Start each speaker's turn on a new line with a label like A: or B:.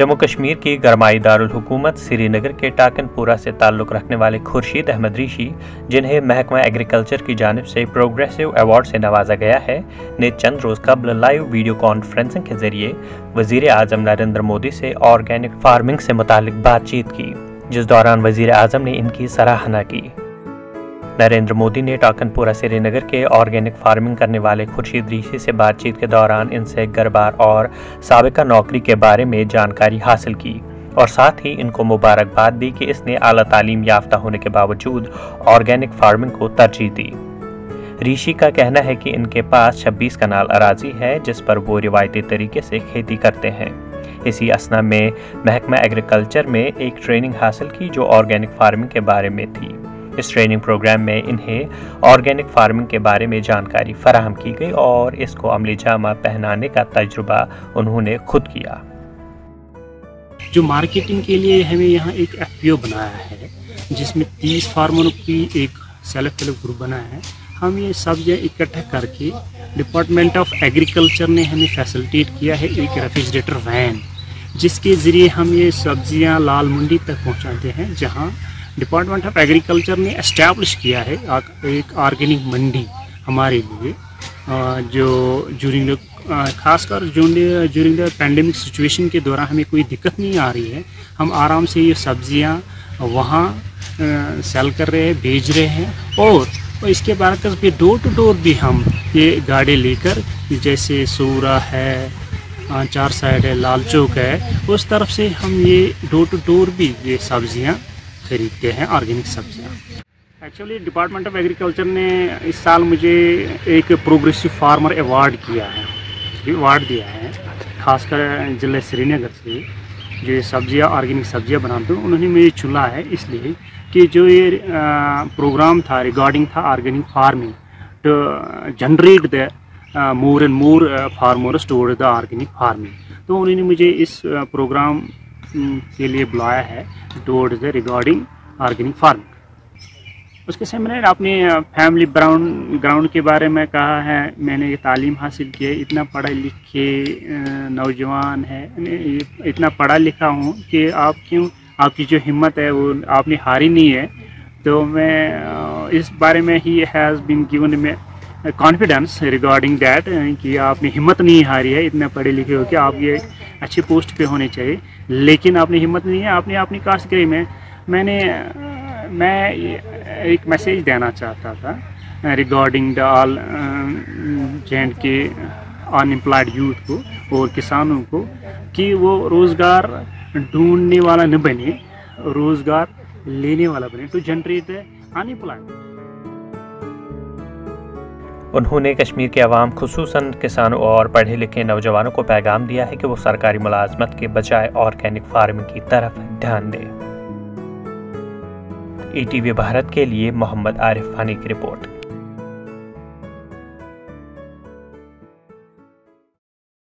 A: जम्मू कश्मीर की गरमाई दारुल हुकूमत श्रीनगर के टाकनपुरा से ताल्लुक़ रखने वाले खुर्शीद अहमद ऋषि, जिन्हें महकमा एग्रीकल्चर की जानिब से प्रोग्रेसिव अवार्ड से नवाजा गया है, ने चंद रोज़ कबल लाइव वीडियो कॉन्फ्रेंसिंग के जरिए वज़ीर आज़म नरेंद्र मोदी से ऑर्गेनिक फार्मिंग से मुतालिक बातचीत की, जिस दौरान वज़ीर आज़म ने इनकी सराहना की। नरेंद्र मोदी ने टाकनपुरा श्रीनगर के ऑर्गेनिक फार्मिंग करने वाले खुर्शीद ऋषि से बातचीत के दौरान इनसे घरबार और साबिका नौकरी के बारे में जानकारी हासिल की और साथ ही इनको मुबारकबाद दी कि इसने आला तालीम याफ्ता होने के बावजूद ऑर्गेनिक फार्मिंग को तरजीह दी। ऋषि का कहना है कि इनके पास 26 कनाल अराजी है जिस पर वो रिवायती तरीके से खेती करते हैं। इसी असना में महकमा एग्रीकल्चर में एक ट्रेनिंग हासिल की जो ऑर्गेनिक फार्मिंग के बारे में थी। इस ट्रेनिंग प्रोग्राम में इन्हें ऑर्गेनिक फार्मिंग के बारे में जानकारी फराहम की गई और इसको अमली जामा पहनाने का तजुर्बा उन्होंने खुद किया।
B: जो मार्केटिंग के लिए हमें यहाँ एक FPO बनाया है जिसमें 30 फार्मरों की एक सेल्फ हेल्प ग्रुप बनाया है। हम ये सब्जियाँ इकट्ठा करके डिपार्टमेंट ऑफ एग्रीकल्चर ने हमें फैसिलिटेट किया है एक रेफ्रिजरेटर वैन, जिसके ज़रिए हम ये सब्जियाँ लाल मंडी तक पहुँचाते हैं, जहाँ डिपार्टमेंट ऑफ एग्रीकल्चर ने एस्टैब्लिश किया है एक ऑर्गेनिक मंडी हमारे लिए, जो ज्यूरिंग खासकर ज्यूरिंग द पैंडेमिक सिचुएशन के दौरान हमें कोई दिक्कत नहीं आ रही है। हम आराम से ये सब्जियां वहाँ सेल कर रहे हैं, भेज रहे हैं और इसके बाद भी डोर टू डोर भी हम ये गाड़ी लेकर, जैसे सूरा है, चार साइड है, लाल चौक है, उस तरफ से हम ये डोर टू डोर भी ये सब्जियां खरीदते हैं, ऑर्गेनिक सब्जियां। एक्चुअली डिपार्टमेंट ऑफ एग्रीकल्चर ने इस साल मुझे एक प्रोग्रेसिव फार्मर अवार्ड दिया है, खासकर ज़िला श्रीनगर से जो सब्जियां ऑर्गेनिक सब्जियां बनाते हैं उन्होंने मुझे चुना है, इसलिए कि जो ये प्रोग्राम था रिगार्डिंग था organic farming to generate the more and more farmers toward the organic farming, तो उन्होंने मुझे इस प्रोग्राम के लिए बुलाया है towards the regarding organic farming. उसके साथ मैंने अपने फैमिली ग्राउंड के बारे में कहा है। मैंने ये तालीम हासिल की है, इतना पढ़े लिखे नौजवान है, इतना पढ़ा लिखा हूँ कि आपकी जो हिम्मत है वो आपने हारी नहीं है। तो मैं इस बारे में ही हैज़ बीन गिवन में कॉन्फिडेंस रिगार्डिंग दैट कि आपने हिम्मत नहीं हारी है, इतने पढ़े लिखे हो कि आप ये अच्छी पोस्ट पे होने चाहिए, लेकिन आपने हिम्मत नहीं है। आपने अपनी काश्तकारी में मैं एक मैसेज देना चाहता था regarding the all J&K unemployed youth को और किसानों को कि वो रोज़गार ढूंढने वाला न बने, रोज़गार लेने वाला बने, टू जनरेट अनएम्प्लॉयमेंट।
A: उन्होंने कश्मीर के अवाम खुसूसन किसानों और पढ़े लिखे नौजवानों को पैगाम दिया है कि वो सरकारी मुलाजमत के बजाय ऑर्गेनिक फार्मिंग की तरफ ध्यान दें। ETV भारत के लिए मोहम्मद आरिफ फानी की रिपोर्ट।